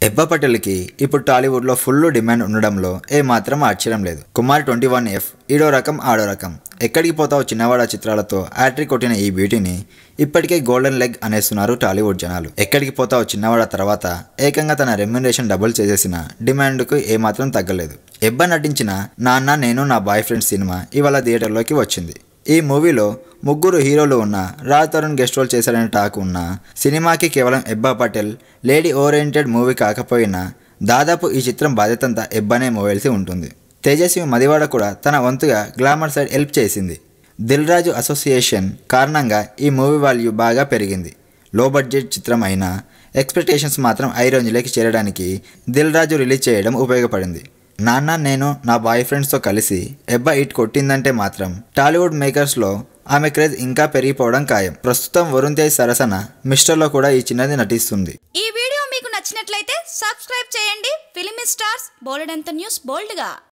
ఎబ్బా పటేల్కి ఇప్పుడు టాలీవుడ్లో full demand ఉండడంలో ఏమాత్రం ఆశ్చర్యం లేదు. కుమార్ 21F ఈడో రకం ఆడో రకం, ఎక్కడికి పోతావు చిన్నవాడ చిత్రాలతో హ్యాట్రిక్ కొట్టిన ఈ బ్యూటీని ఇప్పటికే గోల్డెన్ లెగ్ అనేస్తున్నారు టాలీవుడ్ జనాలు. ఎక్కడికి పోతావు చిన్నవాడ తర్వాత ఏకంగా తన రెమ్యునరేషన్ డబుల్ చేసేసిన డిమాండ్కు ఏమాత్రం తగ్గలేదు. ఎబ్బా నటించిన నాన్న నేను నా బాయ్ ఫ్రెండ్ సినిమా ఇవాళ థియేటర్లోకి వచ్చింది. ఈ మూవీలో ముగ్గురు హీరోలు ఉన్న రాజ్ తరుణ్ గెస్ట్ రోల్ చేశాడని టాక్ ఉన్న సినిమాకి కేవలం ఎబ్బా పటేల్ లేడీ ఓరియంటెడ్ మూవీ కాకపోయినా దాదాపు ఈ చిత్రం బాధ్యతంతా ఎబ్బానే మోయాల్సి ఉంటుంది. తేజస్వి మదివాడ కూడా తన వంతుగా గ్లామర్ సైడ్ హెల్ప్ చేసింది. దిల్ రాజు అసోసియేషన్ కారణంగా ఈ మూవీ వాల్యూ బాగా పెరిగింది. లో బడ్జెట్ చిత్రం అయినా ఎక్స్పెక్టేషన్స్ మాత్రం హై రేంజ్లోకి చేరడానికి దిల్ రాజు రిలీజ్ చేయడం ఉపయోగపడింది. నాన్న నేను నా బాయ్ ఫ్రెండ్స్తో కలిసి ఎబ్బా హిట్ కొట్టిందంటే మాత్రం టాలీవుడ్ మేకర్స్లో ఆమె క్రేజ్ ఇంకా పెరిగిపోవడం ఖాయం. ప్రస్తుతం వరుణ్ తేజ్ సరసన మిస్టర్లో కూడా ఈ చిన్నది నటిస్తుంది. ఈ వీడియో మీకు నచ్చినట్లయితే సబ్స్క్రైబ్ చేయండి. ఫిలిమి స్టార్స్ బోల్డెంత న్యూస్ బోల్డ్గా.